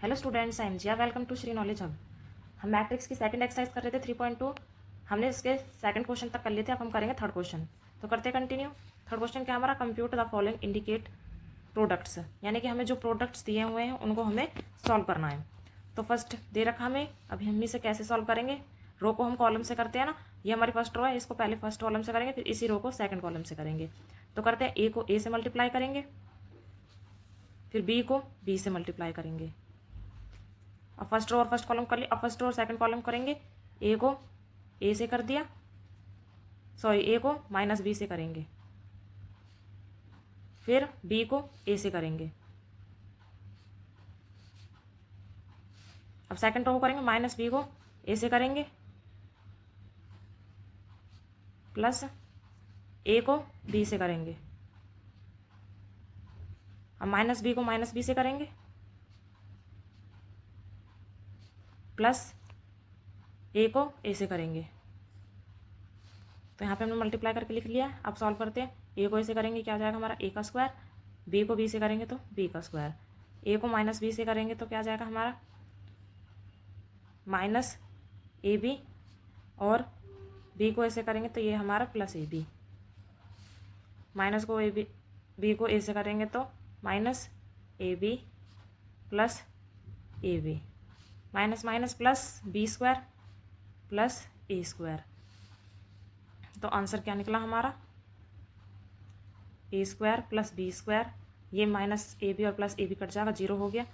Hello students, I am Jiya. Welcome to Shri knowledge hub. हम matrix की second exercise कर रहे थे 3.2। हमने इसके सेकंड क्वेश्चन तक कर लिए थे। अब हम करेंगे थर्ड क्वेश्चन। तो करते कंटिन्यू। थर्ड क्वेश्चन क्या हमारा, compute the following indicate products, यानी कि हमें जो प्रोडक्ट्स दिए हुए हैं उनको हमें सॉल्व करना है। तो फर्स्ट दे रखा हमें, अभी हम इसे कैसे सॉल्व करेंगे। रो को हम कॉलम से करते हैं ना, ये हमारी फर्स्ट रो है, इसको पहले फर्स्ट कॉलम से करेंगे, फिर इसी रो को सेकंड कॉलम से करेंगे। तो करते हैं, ए को ए से मल्टीप्लाई करेंगे, फिर बी को बी से मल्टीप्लाई करेंगे। अब फर्स्ट रो और फर्स्ट कॉलम कर लिया, अब फर्स्ट रो और सेकंड कॉलम करेंगे। ए को ए से कर दिया, सॉरी ए को माइनस बी से करेंगे, फिर बी को ए से करेंगे। अब सेकंड रो को करेंगे, माइनस बी को ए से करेंगे, प्लस ए को बी से करेंगे। अब माइनस बी को माइनस बी से करेंगे, प्लस ए को ए से करेंगे। तो यहाँ पे हमने मल्टीप्लाई करके लिख लिया। अब सॉल्व करते हैं। ए को ए से करेंगे, क्या आ जाएगा हमारा, ए का स्क्वायर। बी को बी से करेंगे तो बी का स्क्वायर। ए को माइनस बी से करेंगे तो क्या आ जाएगा हमारा, माइनस ए बी, और बी को ए से करेंगे तो ये हमारा प्लस ए बी। माइनस को ए बी, बी को ए से करेंगे तो minus A B plus A B. Minus minus plus, B square plus A square. तो आंसर क्या निकला हमारा, A square plus B square. ये माइनस ए बी और प्लस ए बी कट जाएगा, जीरो हो गया।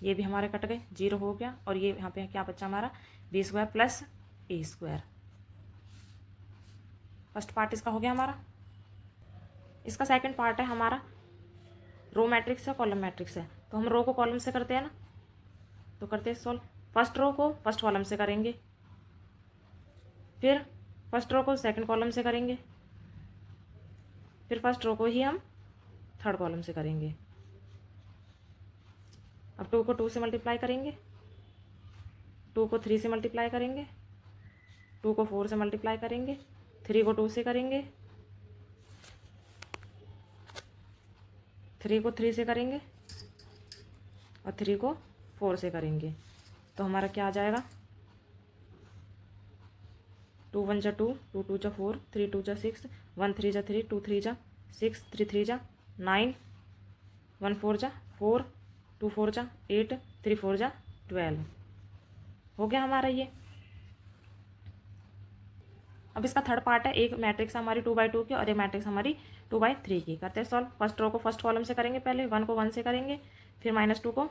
ये भी हमारे कट गए, जीरो हो गया। और ये यहाँ पे क्या बचा हमारा, B square plus A square. First part इसका हो गया हमारा। इसका सेकंड पार्ट है हमारा, रो मैट्रिक्स है, कॉलम मैट्रिक्स है। तो हम रो को कॉलम से करते हैं ना, तो करते हैं सॉल्व। फर्स्ट रो को फर्स्ट कॉलम से करेंगे, फिर फर्स्ट रो को सेकंड कॉलम से करेंगे, फिर फर्स्ट रो को ही हम थर्ड कॉलम से करेंगे। अब 2 को 2 से मल्टीप्लाई करेंगे, 2 को 3 से मल्टीप्लाई करेंगे, 2 को 4 से मल्टीप्लाई करेंगे, 3 को 2 से करेंगे, 3 को 3 से करेंगे, और 3 को 4 से करेंगे। तो हमारा क्या आ जाएगा, 2 1 जा 2, 2 2 जा 4, 3 2 जा 6, 1 3 जा 3, 2 3 जा 6, 3 3 जा 9, 1 4 जा 4, 2 4 जा 8, 3 4 जा 12। हो गया हमारा ये। अब इसका थर्ड पार्ट है, एक मैट्रिक्स हमारी 2/2 की और एक मैट्रिक्स हमारी 2/3 की। करते हैं सॉल्व। फर्स्ट रो को फर्स्ट कॉलम से करेंगे, पहले 1 को 1 से करेंगे, फिर -2 को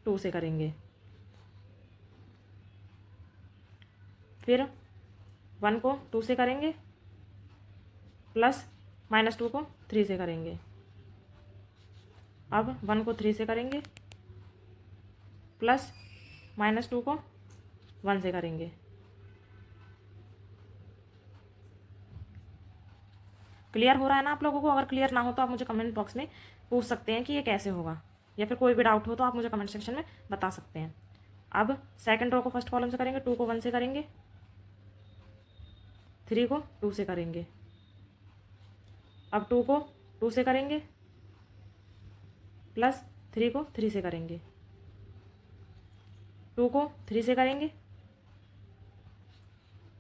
2 से करेंगे, फिर 1 को 2 से करेंगे, प्लस -2 को 3 से करेंगे। अब 1 को 3 से करेंगे, प्लस -2 को 1 से करेंगे। क्लियर हो रहा है ना आप लोगों को? अगर क्लियर ना हो तो आप मुझे कमेंट बॉक्स में पूछ सकते हैं कि ये कैसे होगा, या फिर कोई भी डाउट हो तो आप मुझे कमेंट सेक्शन में बता सकते हैं। अब सेकंड रो को फर्स्ट कॉलम से करेंगे, 2 को 1 से करेंगे, 3 को 2 से करेंगे। अब 2 को 2 से करेंगे, प्लस 3 को 3 से करेंगे, 2 को 3 से करेंगे,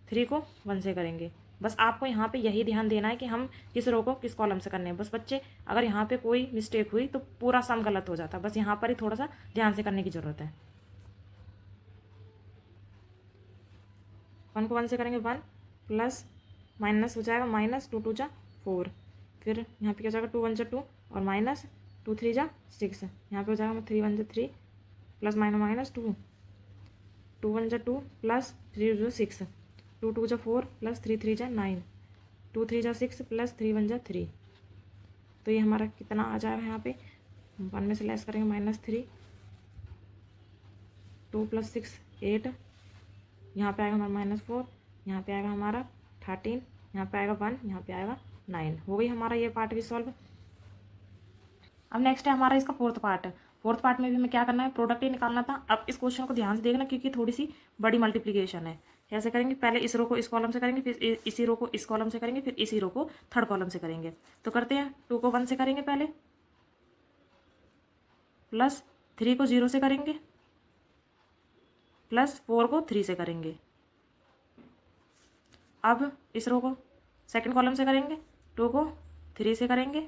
3 को 1 से करेंगे। बस आपको यहाँ पे यही ध्यान देना है कि हम किस रो को किस कॉलम से करने हैं। बस बच्चे, अगर यहाँ पे कोई मिस्टेक हुई तो पूरा सम गलत हो जाता है। बस यहाँ पर ही थोड़ा सा ध्यान से करने की ज़रूरत है। 1 को 1 से करेंगे 1, प्लस माइनस हो जाएगा माइनस 2 2 जा 4, फिर यहाँ पे क्या हो जाएगा 2 1 जा 2, और माइनस 2 3 जा 6। यहाँ पे हो जाएगा 3 1 जा 3, प्लस माइनस 2, 2 1 जा 2, प्लस 3 जो 6, 2 2 जा 4, प्लस 3 3 जा 9, 2 3 जा 6, प्लस 3 1 जा 3। तो ये हमारा कितना आ जाएगा, यहाँ पे 1 में से लेस करेंगे -3, 2 + 6 8, यहाँ पे आएगा हमारा -4, यहाँ पे आएगा हमारा 13, यहाँ पे आएगा 1, यहाँ पे आएगा 9। हो गई हमारा ये पार्ट भी सॉल्व। अब नेक्स्ट है हमारा इसका फोर्थ पार्ट। फोर्थ पार्ट में भी हमें क्या करना है, प्रोडक्ट ही निकालना था। अब इस क्वेश्चन को ध्यान से देखना, क्योंकि थोड़ी सी बड़ी मल्टीप्लीकेशन है। कैसे करेंगे, पहले इस रो को इस कॉलम से करेंगे, फिर इसी रो को इस कॉलम से करेंगे, फिर इसी रो को थर्ड कॉलम से करेंगे। तो करते हैं, 2 को 1 से करेंगे पहले, प्लस 3 को 0 से करेंगे, प्लस 4 को 3 से करेंगे। अब इस रो को सेकंड कॉलम से करेंगे, 2 को 3 से करेंगे,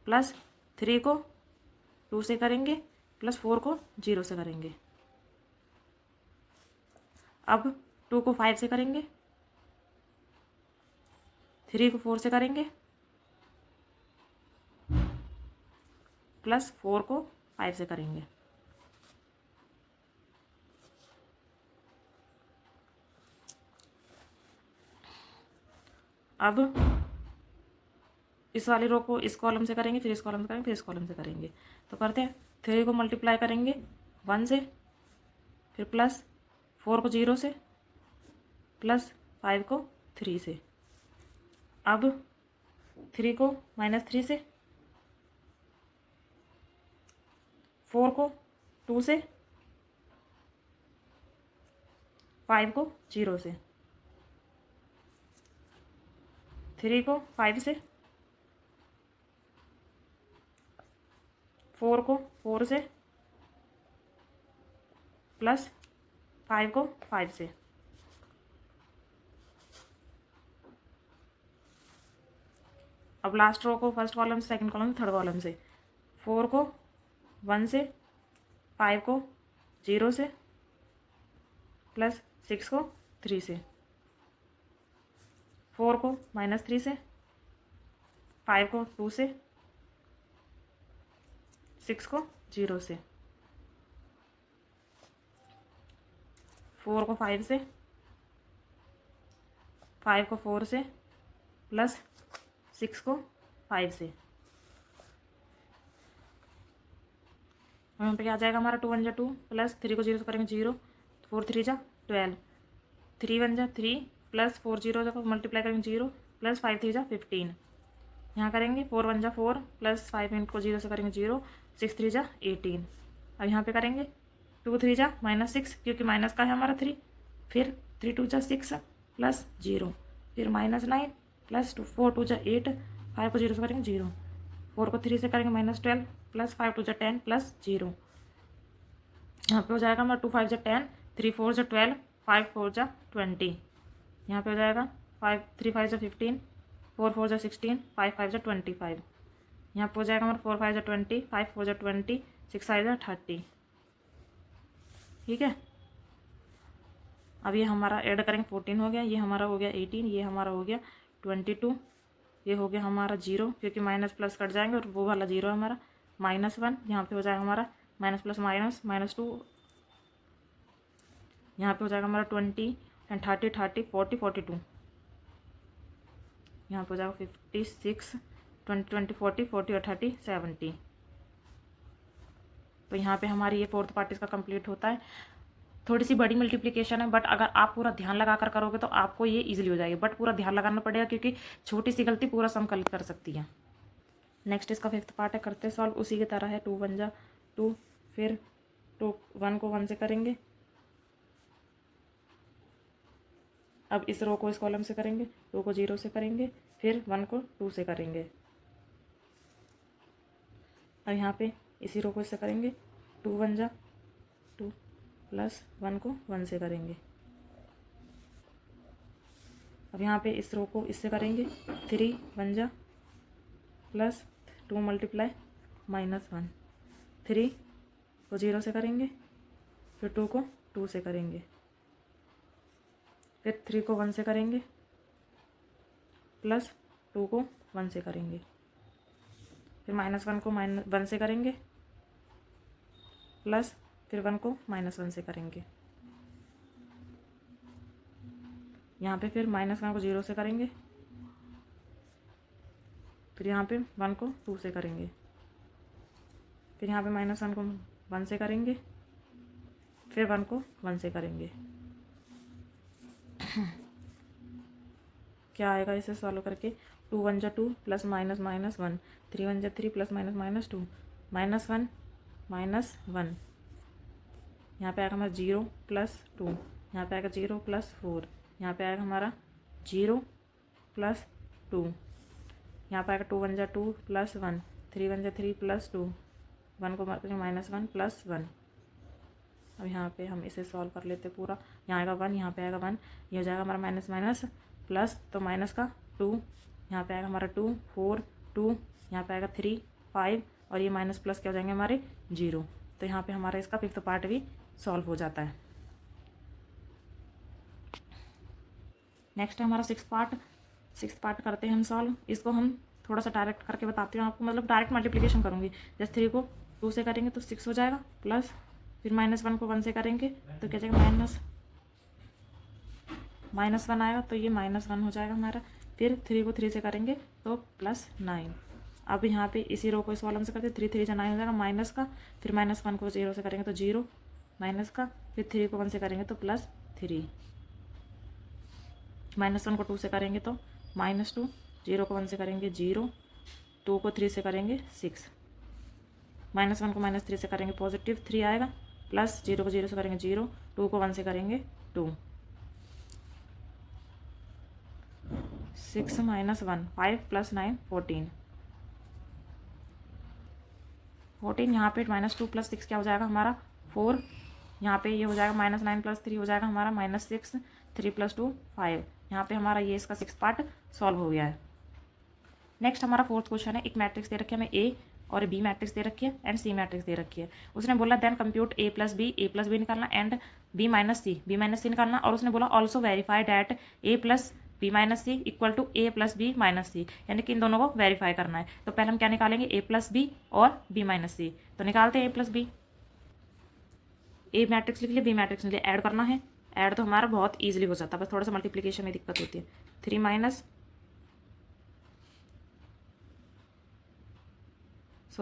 प्लस 3 को 2 से करेंगे, प्लस 4 को 0 से करेंगे। अब 2 को 5 से करेंगे, 3 को 4 से करेंगे, प्लस 4 को 5 से करेंगे। अब इस वाली रो को इस कॉलम से करेंगे, फिर इस कॉलम से करेंगे, फिर इस कॉलम से करेंगे। तो करते हैं, 3 को मल्टीप्लाई करेंगे 1 से, फिर प्लस 4 को 0 से, प्लस 5 को 3 से। अब 3 को -3 से, 4 को 2 से, 5 को 0 से, 3 को 5 से, 4 को 4 से, प्लस 5 को 5 से। अब लास्ट रो को फर्स्ट कॉलम से, सेकंड कॉलम से, थर्ड कॉलम से, 4 को 1 से, 5 को 0 से, प्लस 6 को 3 से, 4 को -3 से, 5 को 2 से, 6 को 0 से, 4 को 5 से, 5 को 4 से, प्लस 6 को 5 से। यहाँ पे क्या आ जाएगा हमारा, 2 1 जा 2, प्लस 3 को 0 से करेंगे 0, 4 3 जा 12, 3 1 जा 3, प्लस 4 0 जा मल्टीप्लाई करेंगे 0, प्लस 5 3 जा 15। यहाँ करेंगे 4 1 जा 4, प्लस 5 इनको 0 से करेंगे 0, 6 3 जा 18। अब यहाँ पे करेंगे 2 3 जा -6, क्योंकि माइनस का है हमारा 3, फिर 3 2 जा 6, प्लस 0, फिर -9, प्लस 4 2 जा 8, 5 को 0 से करेंगे 0, 4 को 3 से करेंगे -12, प्लस 5 2 जा 10, प्लस 0। यहाँ पे हो जाएगा हमारा 2 5 जा 10, 3 4 जा 12, 5 4 जा 20। यहाँ पे हो जाएगा 5 3 5 जा 15, 4 4 जा 16, 5 5 जा 25। यहाँ पे हो जाएगा हमारा 4 5 जा 20, 5 4 जा 20, 6 5 जा 30। ठीक है। अब ये हमारा ऐड करेंगे 14 हो गया, ये हमारा हो गया 18, ये हमारा हो गया 22, ये हो गया हमारा 0, क्योंकि माइनस प्लस कट जाएंगे और वो वाला 0 है हमारा, -1। यहाँ पे हो जाएगा हमारा माइनस प्लस माइनस -2, यहाँ पे हो जाएगा हमारा 20 एंड 30 30 40 42, यहाँ पे हो जाएगा 56 20 20 40 40 और 30 70। तो यहाँ पे हमारी ये फोर्थ पार्ट इसका कंप्लीट होता है। थोड़ी सी बड़ी मल्टीप्लिकेशन है, बट अगर आप पूरा ध्यान लगा कर करोगे तो आपको ये इजीली हो जाएगी, बट पूरा ध्यान लगाना पड़ेगा, क्योंकि छोटी सी गलती पूरा सम कल कर सकती है। नेक्स्ट इसका फिफ्थ पार्ट है, करते सॉल्व उसी की तरह है। 2 1 जा 2, फिर 2 1 को 1 से करेंगे। अब इस रो को इस कॉलम से करेंगे, 2 को 0 से करेंगे, फिर 1 को 2 से करेंगे। अब यहाँ पे इसी रो को इससे करेंगे, 2 1 जा 2, प्लस 1 को 1 से करेंगे। अब यहाँ पे इस रो को इससे करेंगे, 3 1 जा प्लस 2 मल्टीप्लाई -1, 3 को 0 से करेंगे, फिर 2 को 2 से करेंगे, फिर 3 को 1 से करेंगे, प्लस 2 को 1 से करेंगे, फिर -1 को -1 से करेंगे, प्लस फिर 1 को -1 से करेंगे। यहाँ पे फिर -1 को 0 से करेंगे, फिर यहाँ पे 1 को 2 से करेंगे, फिर यहाँ पे -1 को 1 से करेंगे, फिर 1 को 1 से करेंगे। क्या आएगा इसे सॉल्व करके, 2 1 जा 2, प्लस माइनस -1, 3 1 जा 3, प्लस -2, -1 -1, यहाँ पे आएगा हमारा 0 + 2, यहाँ पे आएगा 0 + 4, यहाँ पे आएगा हमारा 0 + 2, यहाँ पे आएगा 2 1 जा 2 + 1, 3 1 जा 3 + 2, 1 को मार करेंगे -1 + 1। अब यहाँ पे हम इसे सॉल्व कर लेते पूरा। यहाँ आएगा 1, यहाँ पे आएगा 1, ये हो जाएगा हमारा माइनस माइनस प्लस, तो माइनस का 2, यहाँ पे आएगा हमारा 2 4 2, यहाँ पे आएगा 3 5, और ये माइनस प्लस क्या हो जाएंगे हमारे 0। तो यहाँ पे हमारा इसका 5th पार्ट भी सॉल्व हो जाता है। नेक्स्ट है हमारा 6th पार्ट करते हैं हम सॉल्व। इसको हम थोड़ा सा डायरेक्ट करके बताती हूँ आपको, मतलब डायरेक्ट मल्टीप्लिकेशन करूँगी। जैसे 3 को 2 से करेंगे तो 6 हो जाएगा, प्लस फिर -1 को 1 से करेंगे तो क्या जाएगा -1 आएगा, तो ये -1 हो जाएगा हमारा। फिर 3 को 3 से करेंगे तो +9। अब यहाँ पे इसी रो को इस कॉलम से करते 3 3 9 हो जाएगा माइनस का, फिर -1 को 0 से करेंगे तो 0 माइनस का, फिर 3 को 1 से करेंगे तो +3, -1 को 2 से करेंगे तो -2, 0 को 1 से करेंगे 0, 2 को 3 से करेंगे 6, -1 को -3 से करेंगे +3 आएगा, प्लस 0 को 0 से करेंगे 0, 2 को 1 से करेंगे 2, 6 - 1 5 + 9 14, यहाँ पे -2 + 6 क्या हो जाएगा हमारा 4, यहाँ पे ये हो जाएगा -9 + 3 हो जाएगा हमारा -6, 3 + 2 5। यहाँ पे हमारा ये इसका 6th पार्ट सॉल्व हो गया है। नेक्स्ट हमारा 4th क्वेश्चन है। एक मैट्रिक्स दे रखी है हमें ए और बी मैट्रिक्स दे रखी है एंड सी मैट्रिक्स दे रखी है। उसने बोला देन कंप्यूट a + b निकालना एंड b - c निकालना, और उसने बोला also verify that a + b - c = a + b - c, यानी कि इन दोनों को वेरीफाई करना है। तो पहले हम क्या निकालेंगे a + b और b - c। तो निकालते हैं a + b। ए मैट्रिक्स लिख लिए, बी मैट्रिक्स लिख लिए, ऐड करना है। ऐड तो हमारा बहुत ईजिली हो जाता है, बस थोड़ा सा मल्टीप्लिकेशन में दिक्कत होती है। 3 - 1 +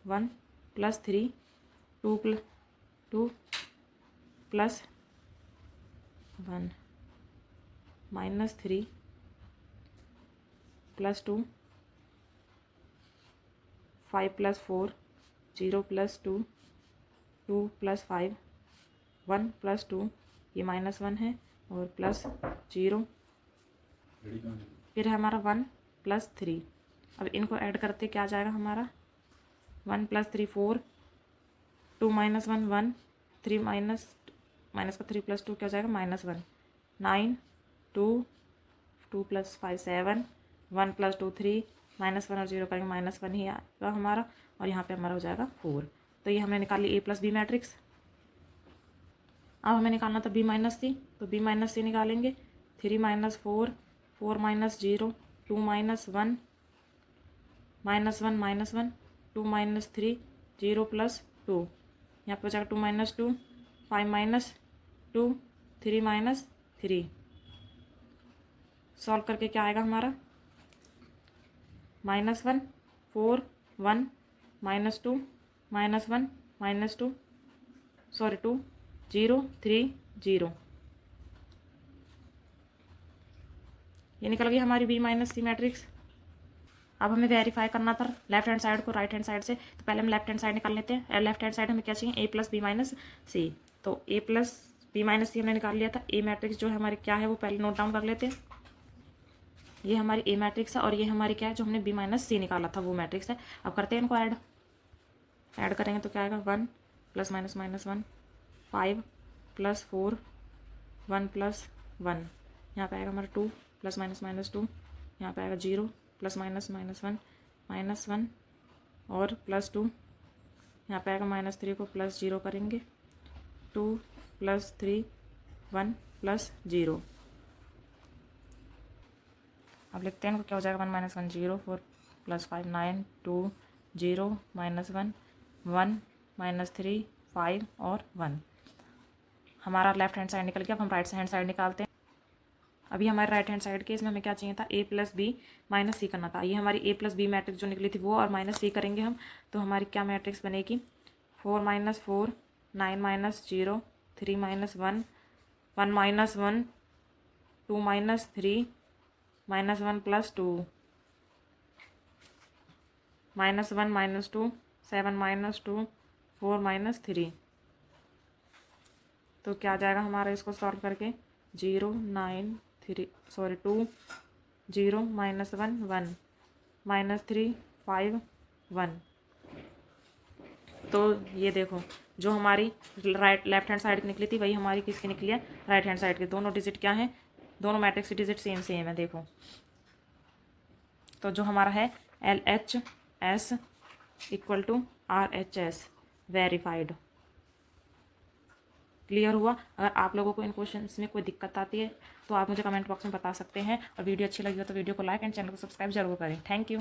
1 + 3 2 + 1 -3 + 2 5 + 4 0 + 2 2 + 5 1 + 2, ये -1 है, और +0, फिर है हमारा 1 + 3। अब इनको ऐड करते क्या आ जाएगा हमारा 1 + 3 4, 2 - 1 1, 3 माइनस का 3 + 2 क्या हो जाएगा -1, 9 2 2 + 5 7, 1 + 2 3, -1 और 0 करेंगे -1 ही आएगा हमारा, और यहाँ पे हमारा हो जाएगा 4। तो ये हमने निकाल ली a + b मैट्रिक्स। अब हमें निकालना था b - c, तो b - c निकालेंगे। 3 - 4 4 - 0 2 - 1 -1 -1 2 - 3 0 + 2, यहाँ पे हो जाएगा 2 - 2 5 - 2 3 - 3। सॉल्व करके क्या आएगा हमारा -1 4 1 -2 -1 -2 2 0 3 0। ये निकल गई हमारी b - c मैट्रिक्स। अब हमें वेरीफाई करना था लेफ्ट हैंड साइड को राइट हैंड साइड से, तो पहले हम लेफ्ट हैंड साइड निकाल लेते हैं। लेफ्ट हैंड साइड हमें क्या चाहिए a + b - c, तो a + b - c हमने निकाल लिया था। a मैट्रिक्स जो है हमारी क्या है वो पहले नोट डाउन कर लेते हैं। ये हमारी a मैट्रिक्स है, और ये हमारी क्या है जो हमने b - c निकाला था वो मैट्रिक्स है। अब करते हैं इनको ऐड करेंगे तो क्या आएगा 1 + -1 5 + 4 1 + 1, यहाँ पे आएगा हमारा 2 + -2, यहाँ पे आएगा 0 + -1 -1 और +2, यहाँ पे आएगा -3 को +0 करेंगे 2 + 3 1 + 0। अब लिखते हैं इनको, क्या हो जाएगा 1 - 1 0 4 + 5 9 2 0 -1 1 -3 5 और 1। हमारा लेफ्ट हैंड साइड निकल गया। अब हम राइट हैंड साइड निकालते हैं। अभी हमारे राइट हैंड साइड के इसमें हमें क्या चाहिए था a + b - c करना था। ये हमारी a + b मैट्रिक्स जो निकली थी वो, और -c करेंगे हम, तो हमारी क्या मैट्रिक्स बनेगी 4 - 4 9 - 0 3 - 1 1 - 1 2 - 3 -1 + 2 -1 - 2 7 - 2 4 - 3। तो क्या आ जाएगा हमारा इसको सॉल्व करके 0 9 3 2 0 -1 1 -3 5 1। तो ये देखो, जो हमारी लेफ्ट हैंड साइड की निकली थी वही हमारी किसकी निकली है, राइट हैंड साइड की। दोनों डिजिट क्या है, दोनों मैट्रिक्स की डिजिट सेम सेम है। देखो तो जो हमारा है LHS equal to RHS, verified. Clear हुआ? अगर आप लोगों को इन क्वेश्चंस में कोई दिक्कत आती है तो आप मुझे कमेंट बॉक्स में बता सकते हैं। और वीडियो अच्छी लगी हो तो वीडियो को लाइक एंड चैनल को सब्सक्राइब जरूर करें। Thank you.